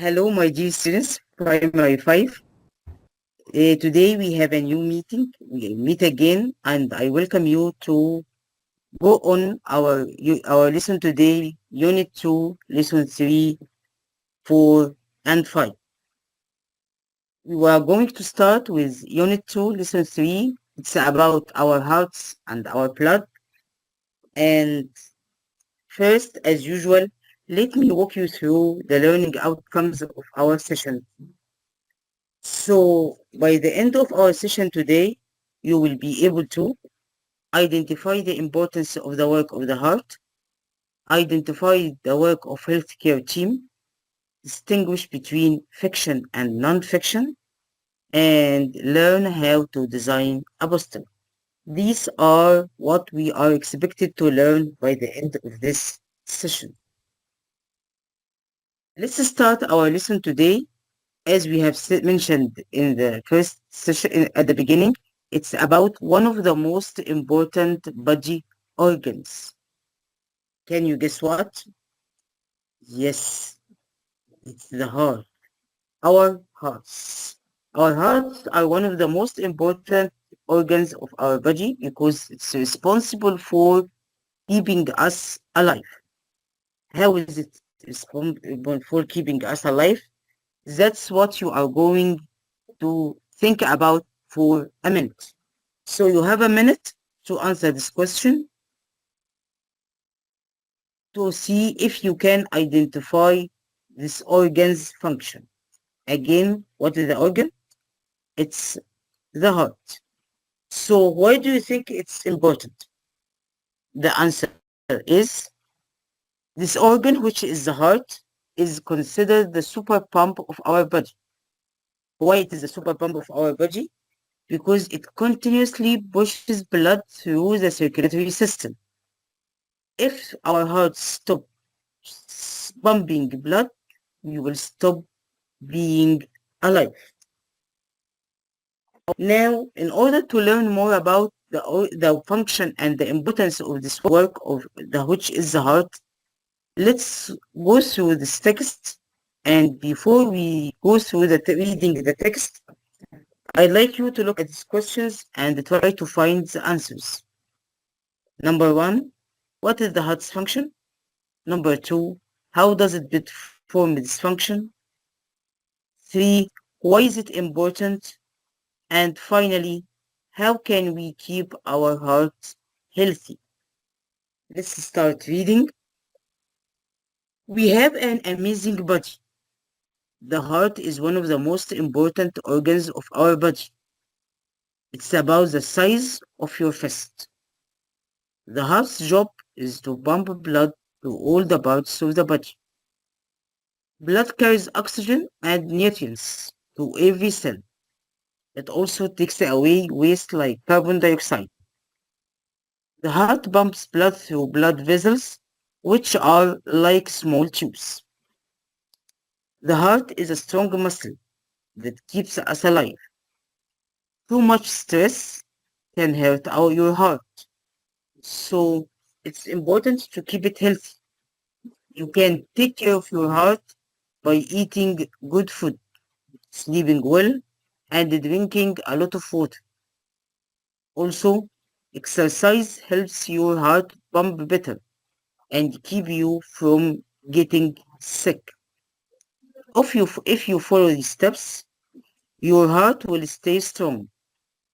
Hello, my dear students, Primary 5. Today we have a new meeting. We meet again, and I welcome you to go on our lesson today, Unit 2, Lesson 3, 4, and 5. We are going to start with Unit 2, Lesson 3. It's about our hearts and our blood. And first, as usual, let me walk you through the learning outcomes of our session. So by the end of our session today, you will be able to identify the importance of the work of the heart, identify the work of healthcare team, distinguish between fiction and non-fiction, and learn how to design a poster. These are what we are expected to learn by the end of this session. Let's start our lesson today. As we have mentioned in the first session at the beginning, it's about one of the most important body organs. Can you guess what? Yes, it's the heart. Our hearts. Our hearts are one of the most important organs of our body because it's responsible for keeping us alive. How is it responsible for keeping us alive? That's what you are going to think about for a minute. So you have a minute to answer this question to see if you can identify this organ's function. Again, what is the organ? It's the heart. So why do you think it's important? The answer is this organ, which is the heart, is considered the super pump of our body. Why it is the super pump of our body? Because it continuously pushes blood through the circulatory system. If our heart stops pumping blood, we will stop being alive. Now, in order to learn more about the function and the importance of this work of the which is the heart, let's go through this text. And before we go through reading the text, I'd like you to look at these questions and try to find the answers. Number one, what is the heart's function? Number two, how does it perform this function? Three, why is it important? And finally, how can we keep our hearts healthy? Let's start reading. We have an amazing body. The heart is one of the most important organs of our body. It's about the size of your fist. The heart's job is to pump blood to all the parts of the body. Blood carries oxygen and nutrients to every cell. It also takes away waste like carbon dioxide. The heart pumps blood through blood vessels, which are like small tubes. The heart is a strong muscle that keeps us alive. Too much stress can hurt your heart. So it's important to keep it healthy. You can take care of your heart by eating good food, sleeping well, and drinking a lot of water. Also, exercise helps your heart pump better and keep you from getting sick. If you follow these steps, your heart will stay strong.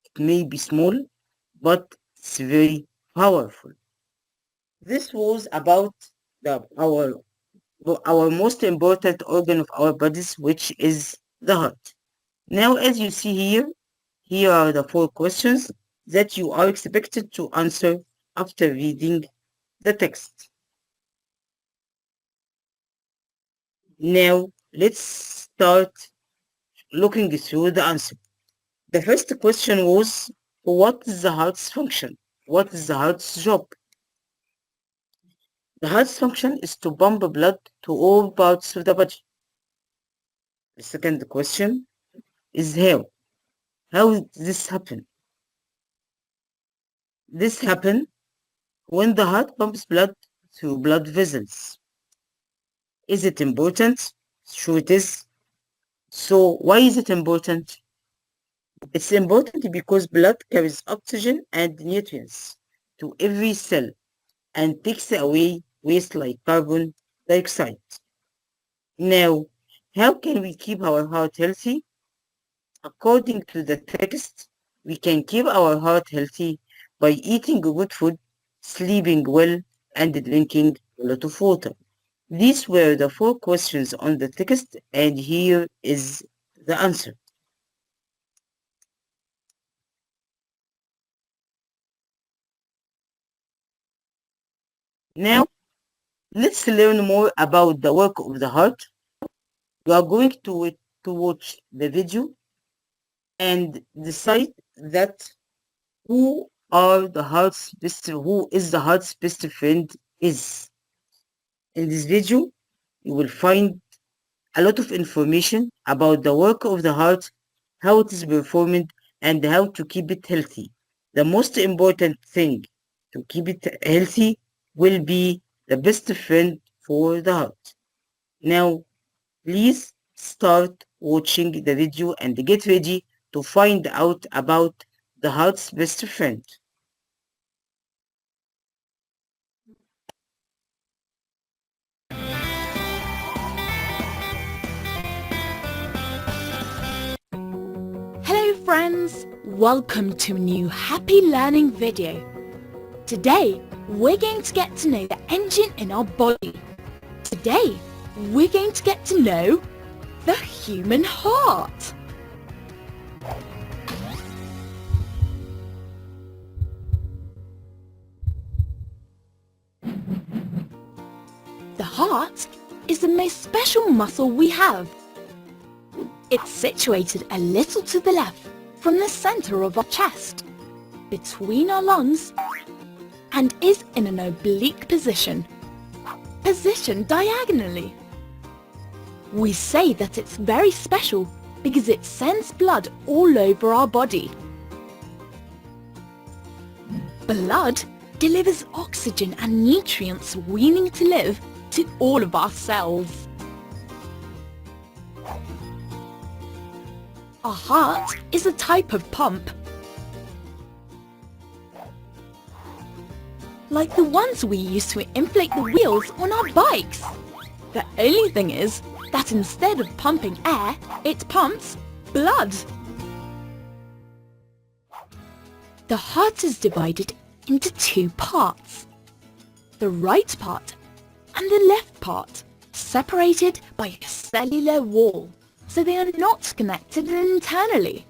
It may be small, but it's very powerful. This was about our most important organ of our bodies, which is the heart. Now, as you see here are the 4 questions that you are expected to answer after reading the text. Now, let's start looking through the answer. The first question was, what is the heart's function? What is the heart's job? The heart's function is to pump blood to all parts of the body. The second question is how? How does this happen? This happens when the heart pumps blood through blood vessels. Is it important? Sure it is. So why is it important? It's important because blood carries oxygen and nutrients to every cell and takes away waste like carbon dioxide. Now, how can we keep our heart healthy? According to the text, we can keep our heart healthy by eating good food, sleeping well, and drinking a lot of water. These were the four questions on the text, and here is the answer. Now, let's learn more about the work of the heart. You are going to watch the video and decide that who is the heart's best friend is. In this video, you will find a lot of information about the work of the heart, how it is performed, and how to keep it healthy. The most important thing to keep it healthy will be the best friend for the heart. Now, please start watching the video and get ready to find out about the heart's best friend. Hello friends, welcome to a new happy learning video. Today we're going to get to know the engine in our body. Today we're going to get to know the human heart. The heart is the most special muscle we have. It's situated a little to the left from the center of our chest, between our lungs, and is in an oblique position, positioned diagonally. We say that it's very special because it sends blood all over our body. Blood delivers oxygen and nutrients we need to live to all of our cells. Our heart is a type of pump, like the ones we use to inflate the wheels on our bikes. The only thing is that instead of pumping air, it pumps blood. The heart is divided into two parts, the right part and the left part, separated by a cellular wall, so they are not connected internally.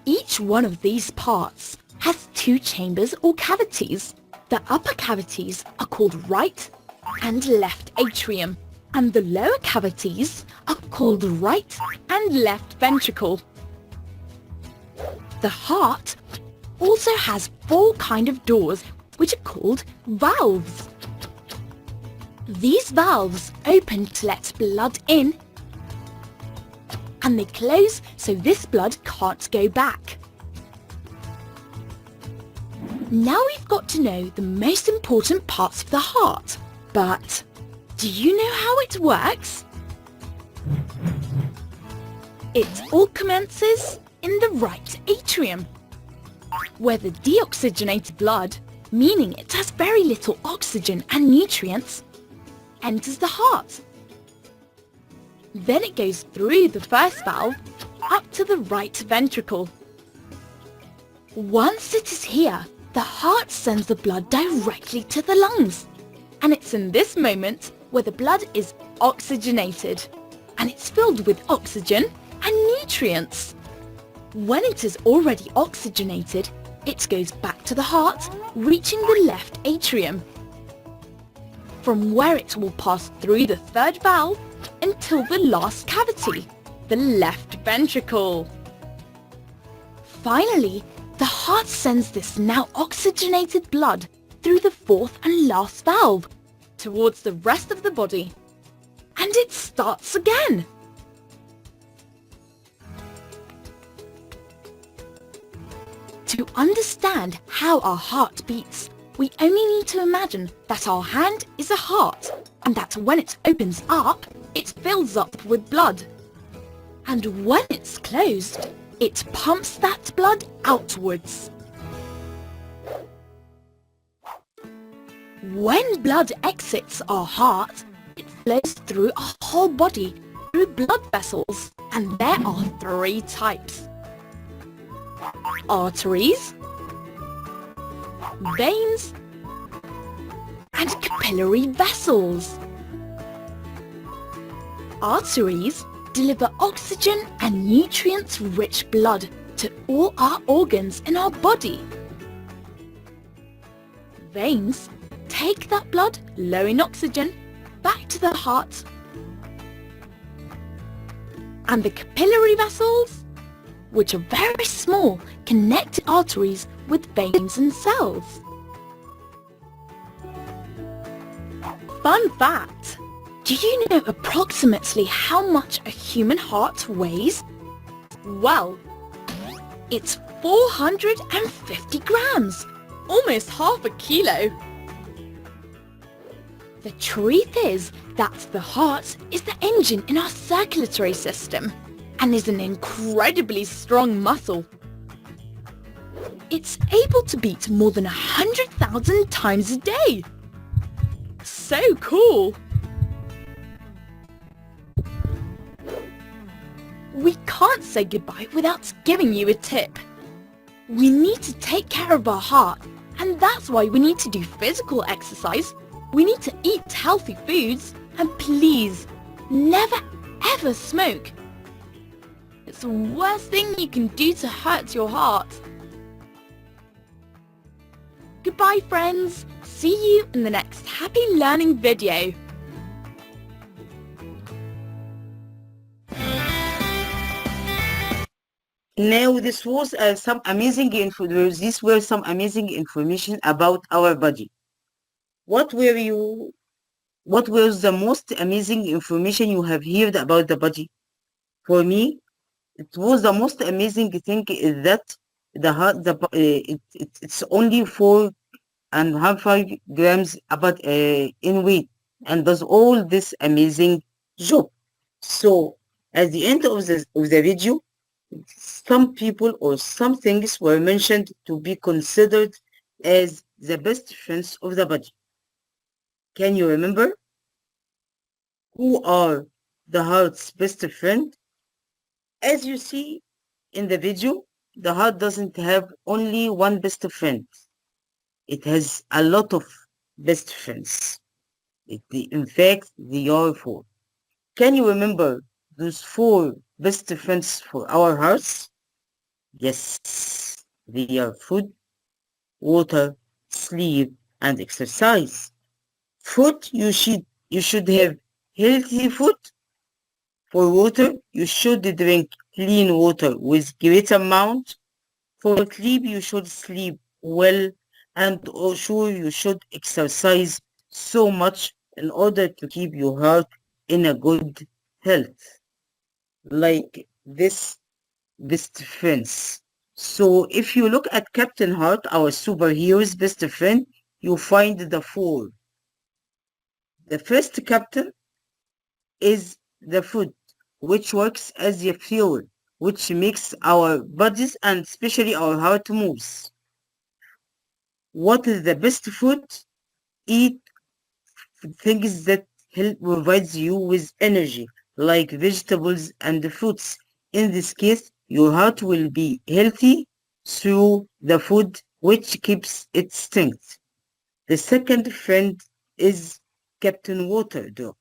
Each one of these parts has two chambers or cavities. The upper cavities are called right and left atrium, and the lower cavities are called right and left ventricle. The heart also has four kinds of doors, which are called valves. These valves open to let blood in, and they close so this blood can't go back. Now we've got to know the most important parts of the heart, but do you know how it works? It all commences in the right atrium, where the deoxygenated blood, meaning it has very little oxygen and nutrients, enters the heart. Then it goes through the first valve up to the right ventricle. Once it is here, the heart sends the blood directly to the lungs. And it's in this moment where the blood is oxygenated, and it's filled with oxygen and nutrients. When it is already oxygenated, it goes back to the heart, reaching the left atrium, from where it will pass through the third valve until the last cavity, the left ventricle. Finally, the heart sends this now oxygenated blood through the fourth and last valve towards the rest of the body, and it starts again. To understand how our heart beats, we only need to imagine that our hand is a heart and that when it opens up, it fills up with blood. And when it's closed, it pumps that blood outwards. When blood exits our heart, it flows through our whole body through blood vessels, and there are 3 types: arteries, veins, and capillary vessels. Arteries deliver oxygen and nutrients-rich blood to all our organs in our body. Veins take that blood, low in oxygen, back to the heart. And the capillary vessels, which are very small, connect arteries with veins and cells. Fun fact! Do you know approximately how much a human heart weighs? Well, it's 450 grams, almost half a kilo. The truth is that the heart is the engine in our circulatory system and is an incredibly strong muscle. It's able to beat more than 100,000 times a day. So cool! We can't say goodbye without giving you a tip. We need to take care of our heart, and that's why we need to do physical exercise. We need to eat healthy foods, and please, never ever smoke. It's the worst thing you can do to hurt your heart. Goodbye, friends. See you in the next Happy Learning video. Now, these were some amazing information about our body. What was the most amazing information you have heard about the body? For me, it was the most amazing thing is that the heart, it's only 4.5 grams about in weight and does all this amazing job. So at the end of the video, some people or some things were mentioned to be considered as the best friends of the body. Can you remember? Who are the heart's best friend? As you see in the video, the heart doesn't have only one best friend. It has a lot of best friends. In fact, there are 4. Can you remember those 4 best friends for our hearts? Yes, they are food, water, sleep, and exercise. Food, you should have healthy food. For water, you should drink clean water with great amount. For sleep, you should sleep well, and also you should exercise so much in order to keep your heart in a good health, like this best friends. So if you look at Captain Heart, our superhero's best friend, you find the 4. The first captain is the food, which works as a fuel, which makes our bodies and especially our heart moves. What is the best food? Eat things that help provides you with energy, like vegetables and fruits. In this case, your heart will be healthy through the food, which keeps its strength. The second friend is Captain Water Dog.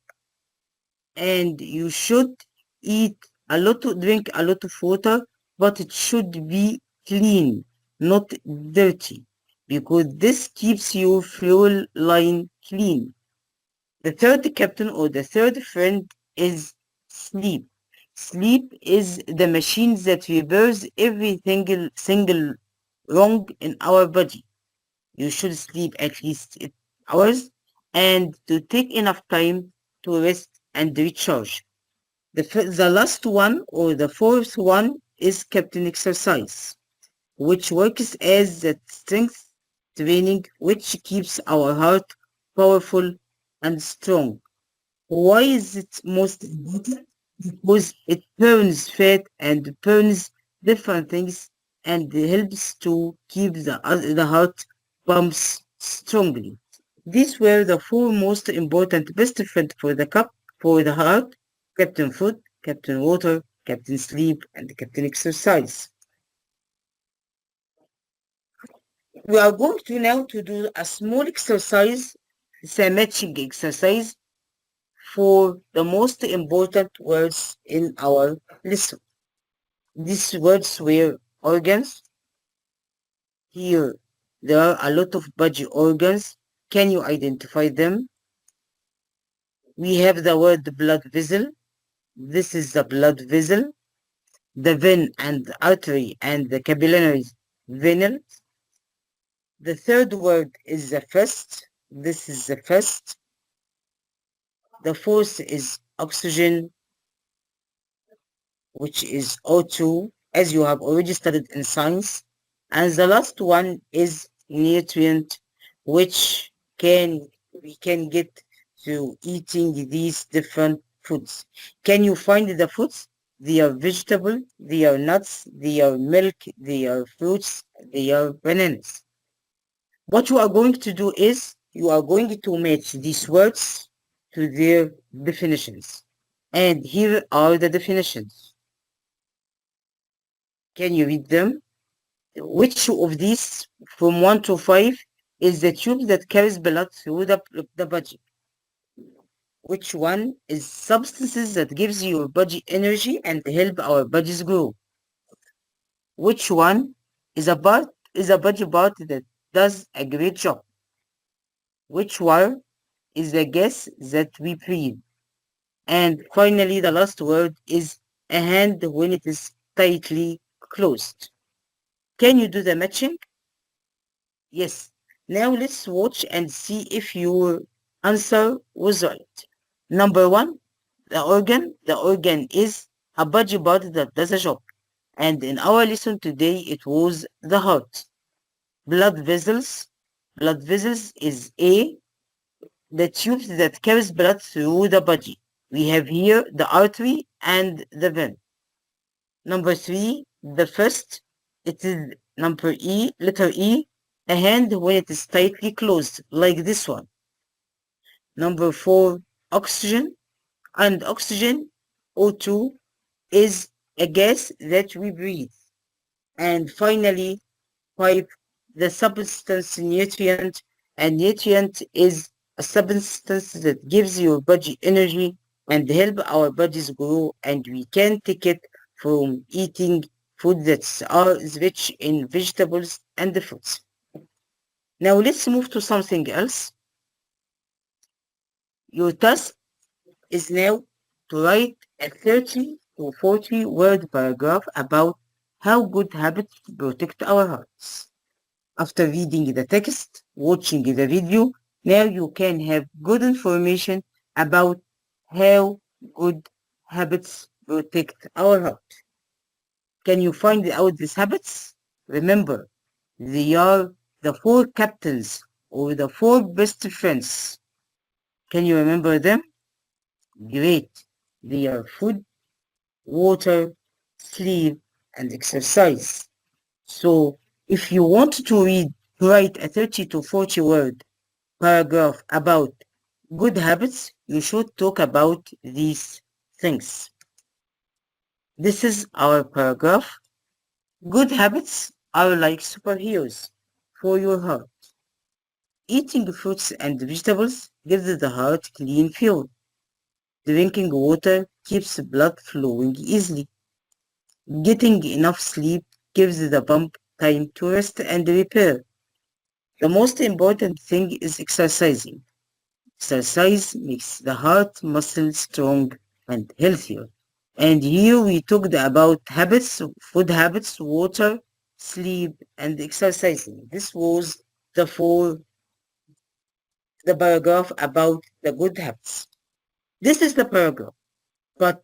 And you should drink a lot of water, but it should be clean, not dirty, because this keeps your fuel line clean. The third captain or the third friend is sleep. Sleep is the machine that repairs every single wrong in our body. You should sleep at least 8 hours and to take enough time to rest and recharge. The last one or the 4th one is Captain Exercise, which works as the strength training, which keeps our heart powerful and strong. Why is it most important? Because it burns fat and burns different things and helps to keep the heart pumps strongly. These were the four most important best friend for the cup, for the heart: Captain Food, Captain Water, Captain Sleep, and Captain Exercise. We are going to now to do a small exercise, it's a matching exercise for the most important words in our lesson. These words were organs. Here, there are a lot of body organs. Can you identify them? We have the word blood vessel. This is the blood vessel. The vein and the artery and the capillary venule. The third word is the first. This is the first. The fourth is oxygen, which is O2, as you have already studied in science. And the last one is nutrient, which we can get through eating these different foods. Can you find the foods? They are vegetable, they are nuts, they are milk, they are fruits, they are bananas. What you are going to do is you are going to match these words to their definitions. And here are the definitions. Can you read them? Which of these, from 1 to 5, is the tube that carries blood through the body? Which one is substances that gives your body energy and help our bodies grow? Which one is a body part that does a great job? Which one is the gas that we breathe? And finally, the last word is a hand when it is tightly closed. Can you do the matching? Yes. Now let's watch and see if your answer was right. Number one, the organ. The organ is a body part that does a job. And in our lesson today, it was the heart. Blood vessels. Blood vessels is A, the tube that carries blood through the body. We have here the artery and the vein. Number three, the first, it is number E, letter E, a hand when it is tightly closed, like this one. Number four, oxygen, and oxygen, O2, is a gas that we breathe. And finally, five, the substance nutrient, and nutrient is a substance that gives your body energy and help our bodies grow, and we can take it from eating food that is rich in vegetables and fruits. Now let's move to something else. Your task is now to write a 30 to 40 word paragraph about how good habits protect our hearts. After reading the text, watching the video, now you can have good information about how good habits protect our heart. Can you find out these habits? Remember, they are the four captains or the four best friends. Can you remember them? Great. They are food, water, sleep, and exercise. So if you want to write a 30 to 40 word paragraph about good habits, you should talk about these things. This is our paragraph. Good habits are like superheroes for your heart. Eating fruits and vegetables gives the heart clean fuel. Drinking water keeps blood flowing easily. Getting enough sleep gives the pump time to rest and repair. The most important thing is exercising. Exercise makes the heart muscle strong and healthier. And here we talked about habits, food habits, water, sleep, and exercising. This was the paragraph about the good habits. This is the paragraph, but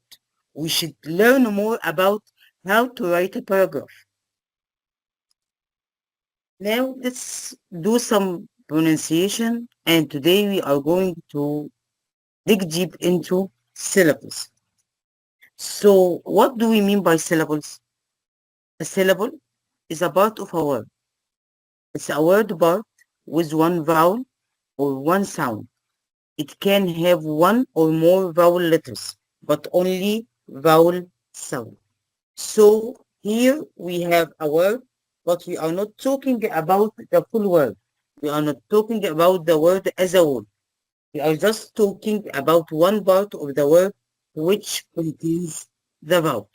we should learn more about how to write a paragraph. Now let's do some pronunciation, and today we are going to dig deep into syllables. So what do we mean by syllables? A syllable is a part of a word. It's a word part with one vowel or one sound. It can have one or more vowel letters, but only vowel sound. So here we have a word, but we are not talking about the full word. We are not talking about the word as a whole. We are just talking about one part of the word which contains the vowel.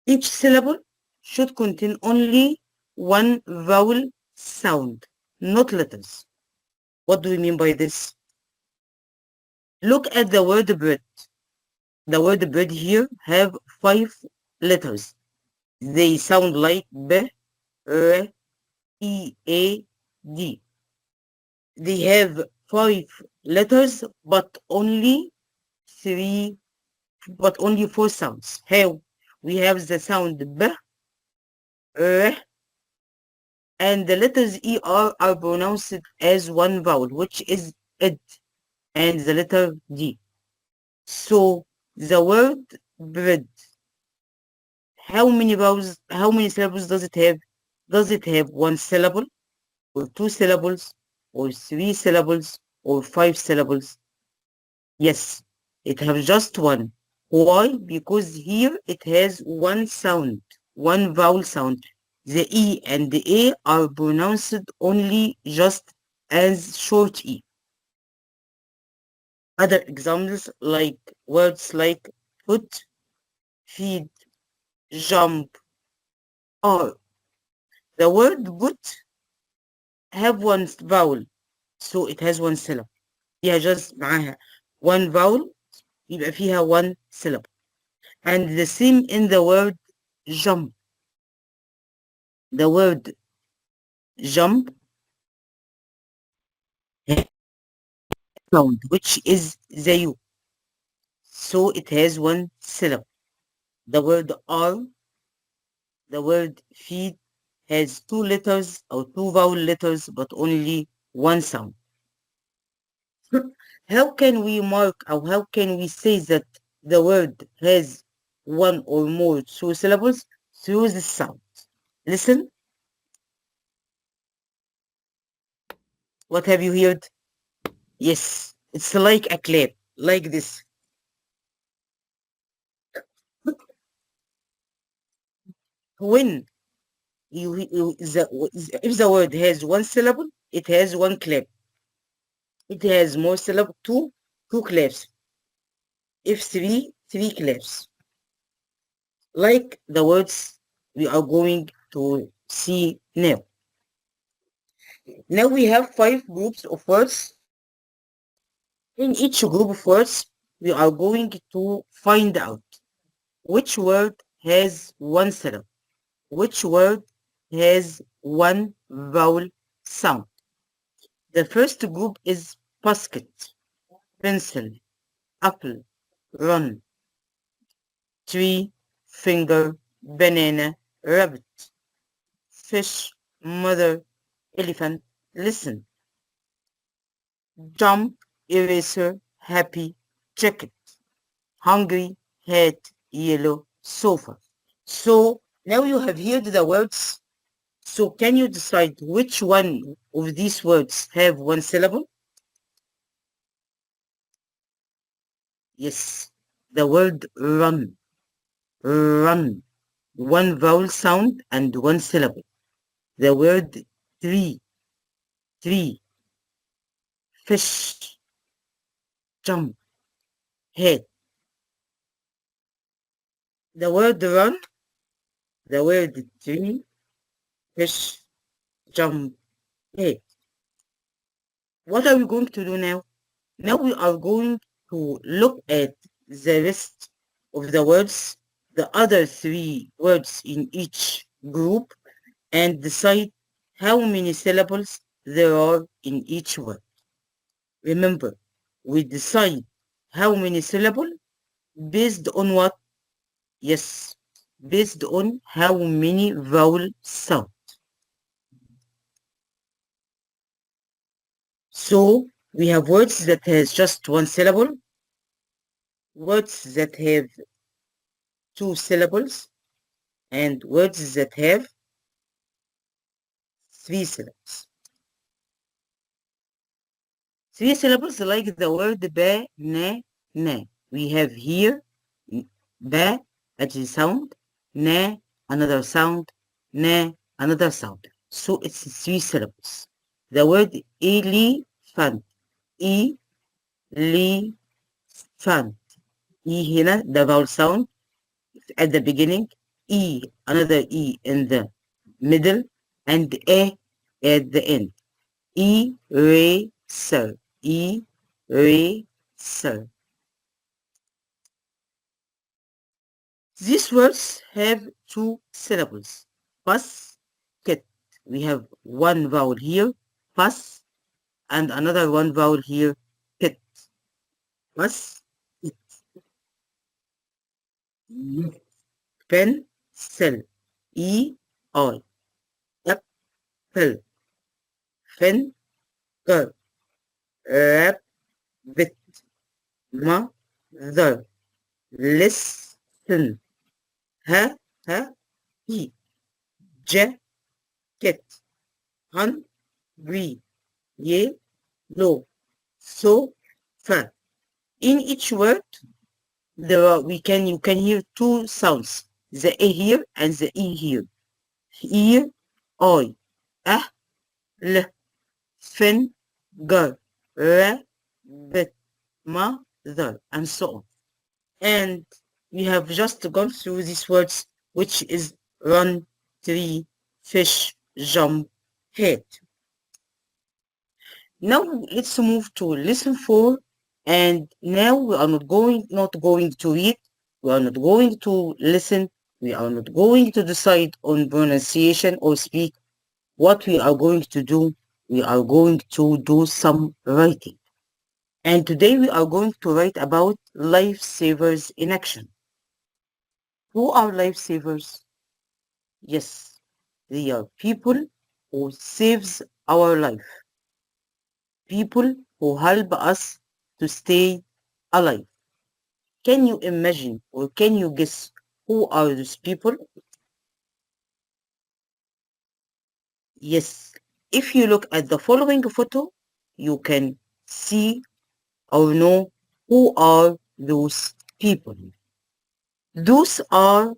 Each syllable should contain only one vowel sound, not letters. What do we mean by this? Look at the word bread. The word bread here have 5 letters. They sound like B, R, E, A, D. They have 5 letters, three, but only 4 sounds. How? We have the sound B, R, and the letters ER are pronounced as one vowel, which is id, and the letter D. So the word bread, how many syllables does it have? Does it have one syllable, or 2 syllables, or 3 syllables, or 5 syllables? Yes, it has just one. Why? Because here it has one sound, one vowel sound. The E and the A are pronounced only just as short E. Other examples like words like put, feed, jump, are. The word put have one vowel, so it has one syllable. فيها just معاها one vowel يبقى فيها one syllable. And the same in the word jump. The word jump has sound, which is the U. So it has one syllable. The word R, the word feed has 2 letters or 2 vowel letters, but only one sound. How can we mark or how can we say that the word has one or more 2 syllables? Through the sound. Listen, what have you heard? Yes, it's like a clap, like this. When if the word has one syllable, it has one clap. It has more syllable, two claps. If three claps. Like the words we are going to see now. Now we have 5 groups of words. In each group of words, we are going to find out which word has one syllable, which word has one vowel sound. The first group is basket, pencil, apple, run, tree, finger, banana, rabbit, fish, mother, elephant, listen, jump, eraser, happy, jacket, hungry, hat, yellow, sofa. So now you have heard the words. So can you decide which one of these words have one syllable? Yes, the word run, run, one vowel sound and one syllable. The word tree, fish, jump, head. The word run, the word tree, fish, jump, head. What are we going to do now? Now we are going to look at the rest of the words, the other 3 words in each group, and decide how many syllables there are in each word. Remember, we decide how many syllables based on what? Yes, based on how many vowel sound. So We have words that has just one syllable, words that have two syllables, and words that have three syllables. Three syllables like the word ba, na. We have here ba, as a sound, na, another sound, na, another sound. So it's three syllables. The word elephant, elephant. E هنا the vowel sound at the beginning, E, another E in the middle, and A at the end. Eraser, eraser. These words have two syllables. Basket. We have one vowel here, bus, and another one vowel here, pit. Bus, pencil, E-I, apple, finger, rabbit, mother, listen, ha, he, jacket, hungry, yellow, sofa. In each word, you can hear two sounds, the A here and the E here. Ear, I, L, finger, rabbit, mother, and so on. And we have just gone through these words, which is run, tree, fish, jump, head. Now let's move to lesson 4. And now we are not going to read, we are not going to listen, we are not going to decide on pronunciation or speak. What we are going to do, we are going to do some writing. And today we are going to write about lifesavers in action. Who are lifesavers? Yes, they are people who saves our life. People who help us to stay alive. Can you imagine or can you guess who are those people? Yes, if you look at the following photo, you can see or know who are those people. Those are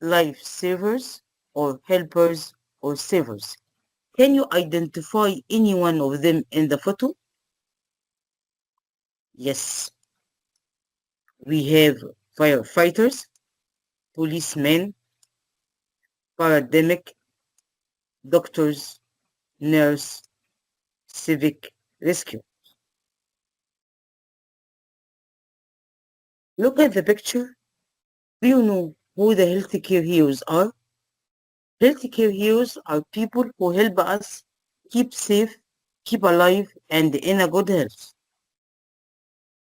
lifesavers or helpers or savers. Can you identify any one of them in the photo? Yes, we have firefighters, policemen, paramedic, doctors, nurse, civic rescue. Look at the picture. Do you know who the healthcare heroes are? Healthcare heroes are people who help us keep safe, keep alive, and in a good health.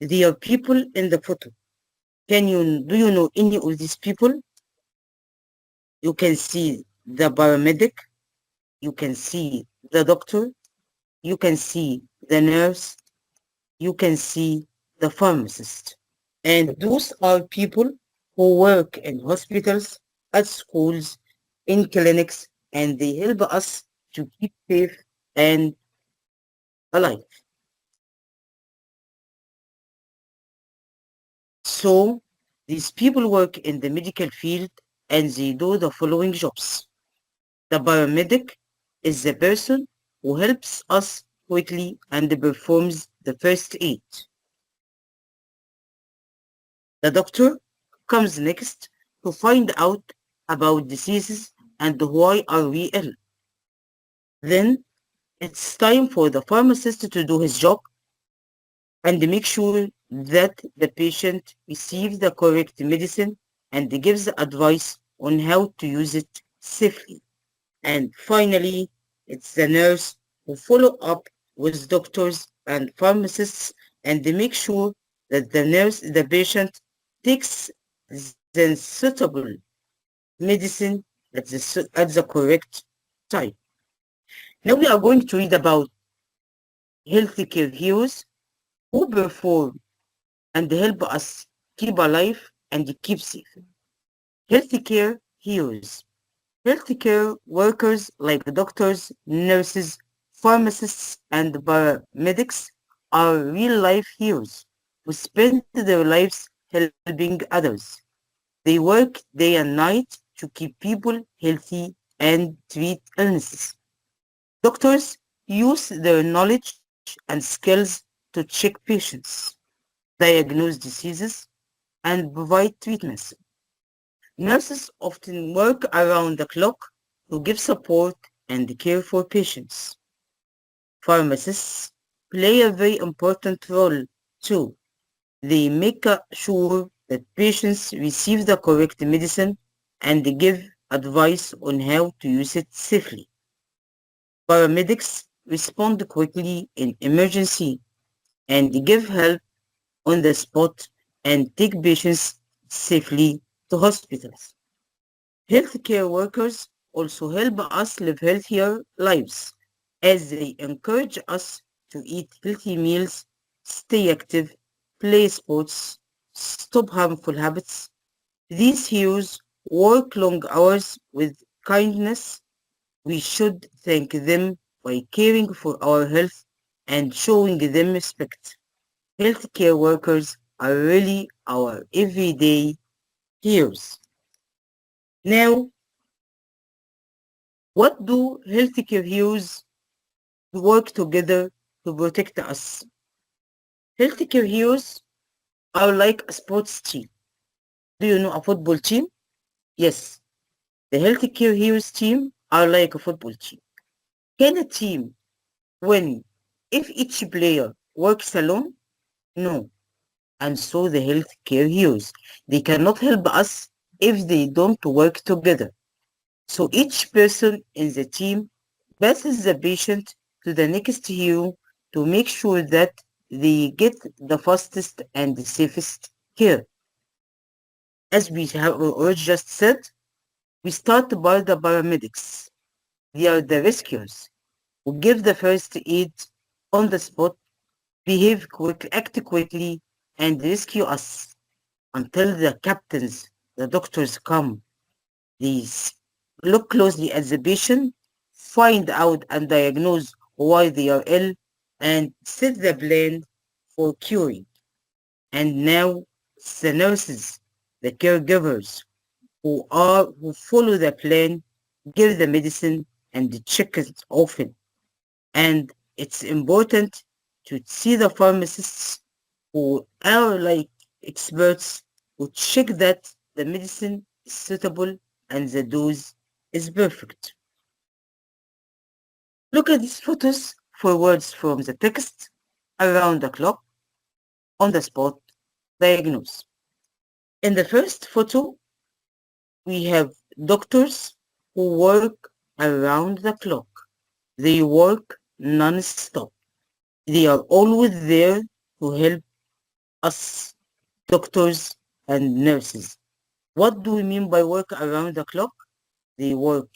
They are people in the photo. Do you know any of these people? You can see the paramedic, you can see the doctor, you can see the nurse, you can see the pharmacist. And those are people who work in hospitals, at schools, in clinics, and they help us to keep safe and alive. So these people work in the medical field and they do the following jobs. The paramedic is the person who helps us quickly and performs the first aid. The doctor comes next to find out about diseases and why are we ill. Then it's time for the pharmacist to do his job and make sure that the patient receives the correct medicine and gives advice on how to use it safely. And finally, it's the nurse who follow up with doctors and pharmacists and they make sure that the patient takes the suitable medicine at the correct time. Now we are going to read about healthcare heroes who perform and help us keep alive and keep safe. Healthcare heroes. Healthcare workers like doctors, nurses, pharmacists, and paramedics are real life heroes who spend their lives helping others. They work day and night to keep people healthy and treat illnesses. Doctors use their knowledge and skills to check patients, diagnose diseases, and provide treatments. Nurses often work around the clock to give support and care for patients. Pharmacists play a very important role too. They make sure that patients receive the correct medicine and give advice on how to use it safely. Paramedics respond quickly in emergency and give help on the spot and take patients safely to hospitals. Healthcare workers also help us live healthier lives as they encourage us to eat healthy meals, stay active, play sports, stop harmful habits. These heroes work long hours with kindness. We should thank them by caring for our health and showing them respect. Healthcare workers are really our everyday heroes. Now, what do healthcare heroes work together to protect us? Healthcare heroes are like a sports team. Do you know a football team? Yes, the healthcare heroes team are like a football team. Can a team win if each player works alone? No. And so the healthcare heroes, they cannot help us if they don't work together. So each person in the team passes the patient to the next hero to make sure that they get the fastest and the safest care. As we have already just said, we start by the paramedics. They are the rescuers who give the first aid on the spot, act quickly, and rescue us until the captains, the doctors come. They look closely at the patient, find out and diagnose why they are ill, and set the plan for curing. And now it's the nurses, the caregivers who follow the plan, give the medicine, and check it often. And it's important to see the pharmacists who are like experts who check that the medicine is suitable and the dose is perfect. Look at these photos for words from the text, around the clock, on the spot, diagnose. In the first photo, we have doctors who work around the clock. They work non-stop. They are always there to help us, doctors and nurses. What do we mean by work around the clock? They work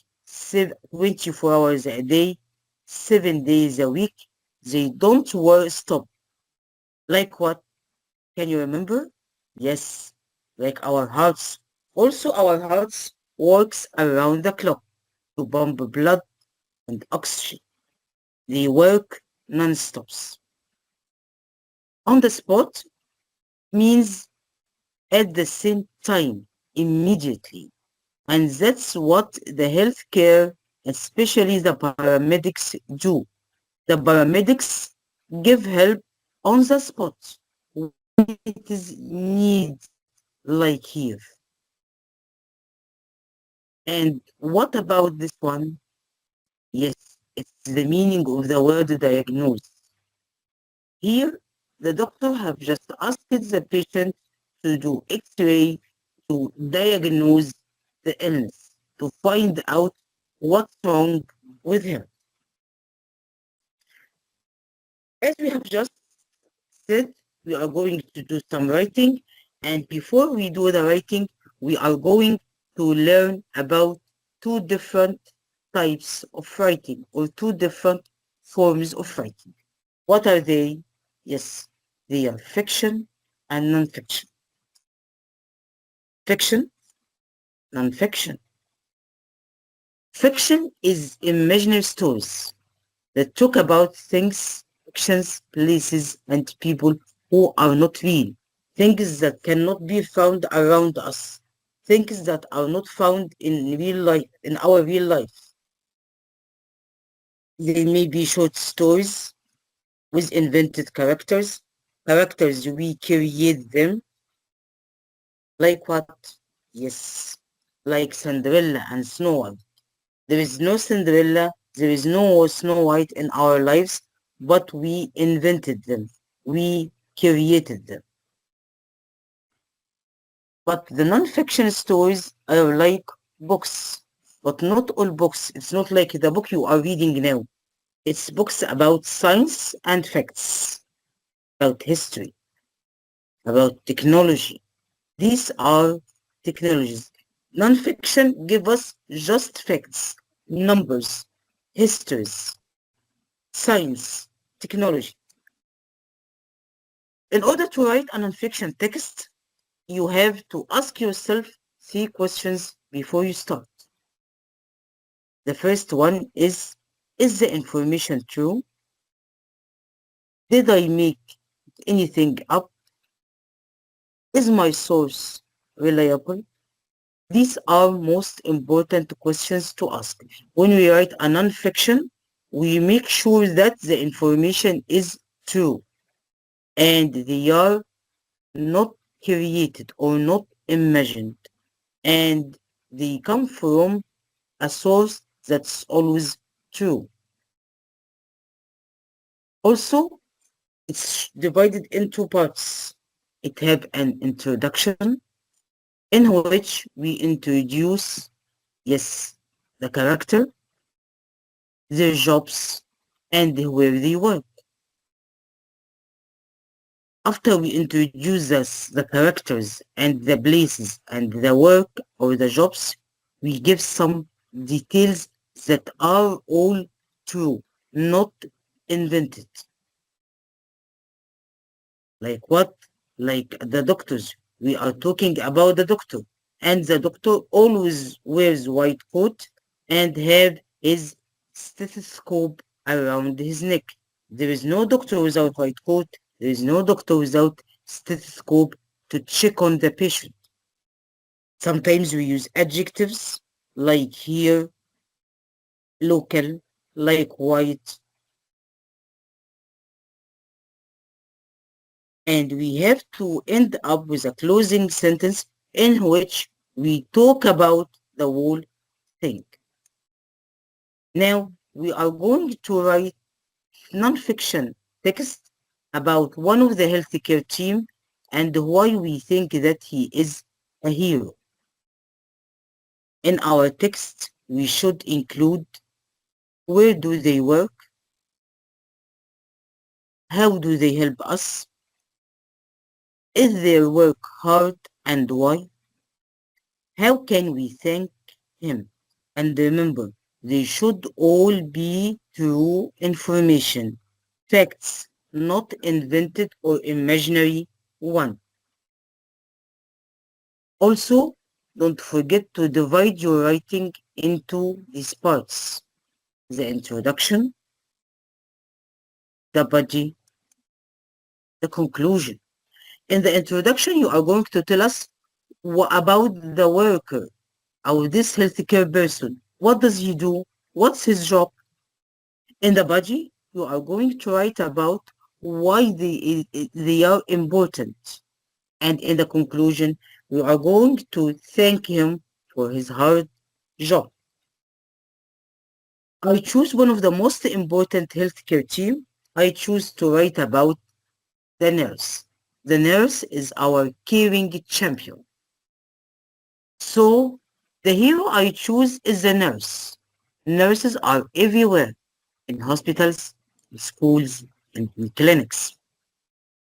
24 hours a day, 7 days a week. They don't work stop. Like what? Can you remember? Yes, like our hearts. Also, our hearts works around the clock to pump blood and oxygen. They work non-stops. On the spot means at the same time, immediately. And that's what the healthcare, especially the paramedics, do. The paramedics give help on the spot when it is need, like here. And what about this one? Yes, it's the meaning of the word diagnose. Here, the doctor have just asked the patient to do X-ray to diagnose the illness, to find out what's wrong with him. As we have just said, we are going to do some writing, and before we do the writing, we are going to learn about two different types of writing or two different forms of writing. What are they? Yes, they are fiction and non-fiction. Fiction, non-fiction. Fiction is imaginary stories that talk about things, actions, places, and people who are not real. Things that cannot be found around us. Things that are not found in real life, in our real life. They may be short stories with invented characters, characters we create them. Like what? Yes, like Cinderella and Snow White. There is no Cinderella, there is no Snow White in our lives, but we invented them. We created them. But the non-fiction stories are like books, but not all books. It's not like the book you are reading now. It's books about science and facts, about history, about technology. These are technologies. Non-fiction give us just facts, numbers, histories, science, technology. In order to write a non-fiction text, you have to ask yourself 3 questions before you start. The first one is the information true? Did I make anything up? Is my source reliable? These are most important questions to ask. When we write a non-fiction, we make sure that the information is true and they are not created or not imagined, and they come from a source that's always true. Also, it's divided into parts. It have an introduction in which we introduce, yes, the character, their jobs, and where they work. After we introduce us the characters and the places and the work or the jobs, we give some details that are all true, not invented. Like what? Like the doctors. We are talking about the doctor. And the doctor always wears white coat and have his stethoscope around his neck. There is no doctor without white coat. There is no doctor without stethoscope to check on the patient. Sometimes we use adjectives like here, local, like white, and we have to end up with a closing sentence in which we talk about the whole thing. Now, we are going to write non-fiction text about one of the healthcare team and why we think that he is a hero. In our text, we should include where do they work, how do they help us, is their work hard and why, how can we thank him. And remember, they should all be true information, facts, not invented or imaginary one. Also, don't forget to divide your writing into these parts: the introduction, the body, the conclusion. In the introduction, you are going to tell us about the worker or this healthcare person. What does he do? What's his job? In the body, you are going to write about why they are important. And in the conclusion, we are going to thank him for his hard job. I choose one of the most important healthcare team. I choose to write about the nurse. The nurse is our caring champion. So the hero I choose is the nurse. Nurses are everywhere in hospitals, in schools, and in clinics.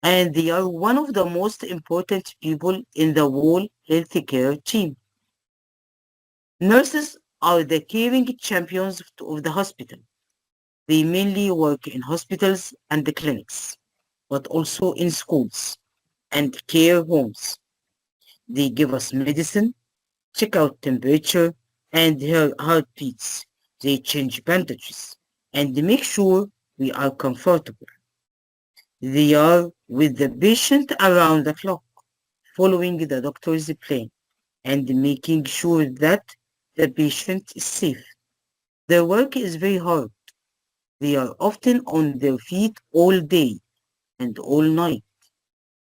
And they are one of the most important people in the whole healthcare team. Nurses are the caring champions of the hospital. They mainly work in hospitals and the clinics, but also in schools and care homes. They give us medicine, check out temperature and heartbeats. They change bandages and they make sure we are comfortable. They are with the patient around the clock, following the doctor's plan and making sure that the patient is safe. Their work is very hard. They are often on their feet all day and all night.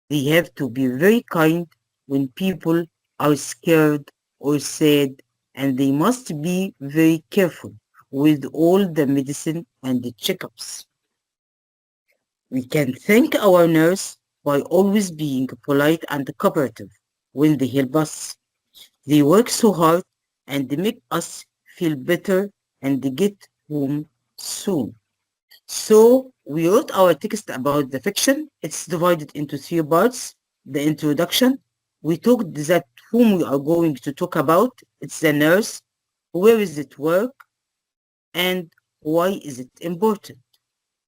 They have to be very kind when people are scared or sad, and they must be very careful with all the medicine and the checkups. We can thank our nurse by always being polite and cooperative when they help us. They work so hard and they make us feel better and they get home soon. So we wrote our text about the fiction. It's divided into three parts. The introduction. We talked that whom we are going to talk about. It's the nurse. Where is it work? And why is it important?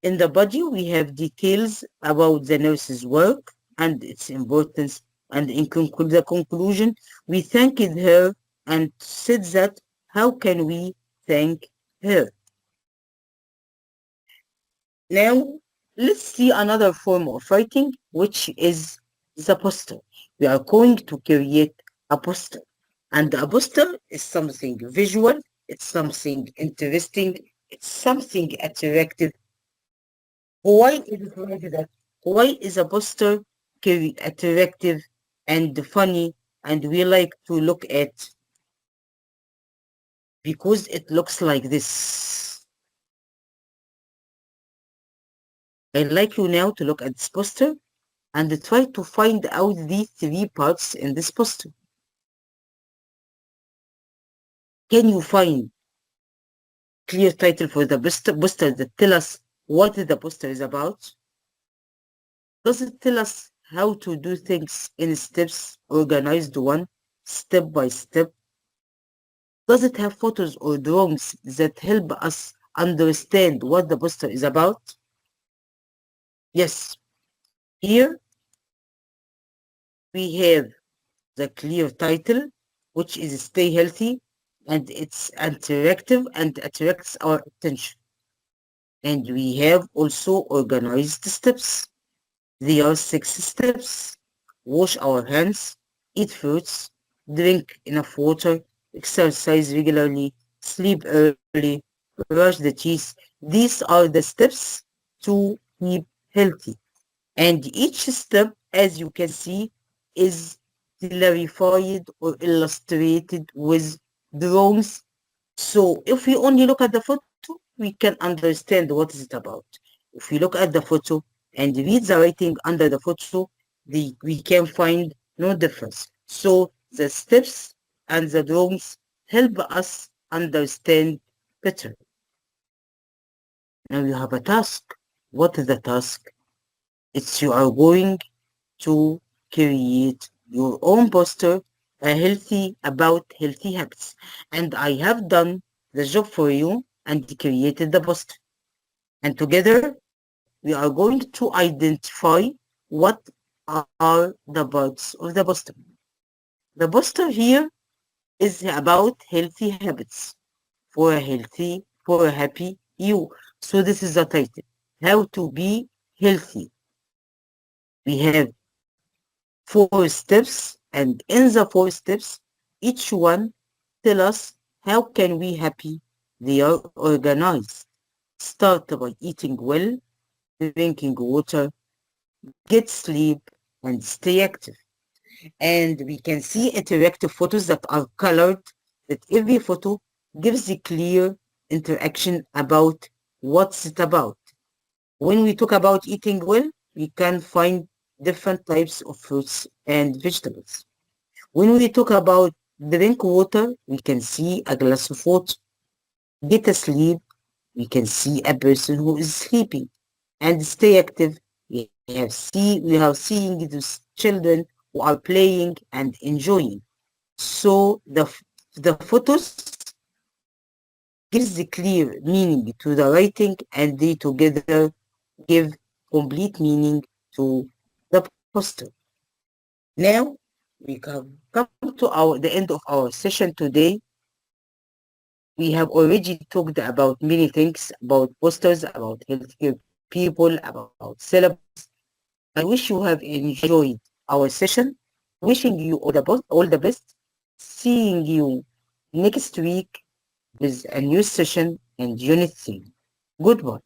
In the body, we have details about the nurse's work and its importance. And in the conclusion, we thanked her and said that how can we thank her? Now, let's see another form of writing, which is the poster. We are going to create a poster. And a poster is something visual, it's something interesting, it's something attractive. Why is it like that? Why is a poster attractive and funny and we like to look at? Because it looks like this. I'd like you now to look at this poster and try to find out these three parts in this poster. Can you find clear title for the poster that tell us what the poster is about? Does it tell us how to do things in steps, organized one, step by step? Does it have photos or drawings that help us understand what the poster is about? Yes. Here we have the clear title, which is Stay Healthy, and it's interactive and attracts our attention. And we have also organized steps. There are 6 steps. Wash our hands, eat fruits, drink enough water, exercise regularly, sleep early, brush the teeth. These are the steps to keep healthy. And each step, as you can see, is clarified or illustrated with drawings. So if we only look at the photo, we can understand what is it about. If we look at the photo and read the writing under the photo, we can find no difference. So the steps and the drawings help us understand better. Now you have a task. What is the task? It's you are going to create your own poster about healthy habits. And I have done the job for you and created the poster. And together we are going to identify what are the parts of the poster. The poster here is about healthy habits for a happy you. So this is the title. How to be healthy. We have 4 steps, and in the 4 steps, each one tell us how can we happy. They are organized. Start by eating well, drinking water, get sleep, and stay active. And we can see interactive photos that are colored, that every photo gives a clear interaction about what's it about. When we talk about eating well, we can find different types of fruits and vegetables. When we talk about drink water, we can see a glass of water. Get asleep, we can see a person who is sleeping. And stay active, we have seeing those children who are playing and enjoying. So the photos gives the clear meaning to the writing, and they together give complete meaning to the poster. Now we come to the end of our session today. We have already talked about many things, about posters, about healthcare people, about syllabus. I wish you have enjoyed our session. Wishing you all the best. Seeing you next week with a new session and Unit 3. Goodbye.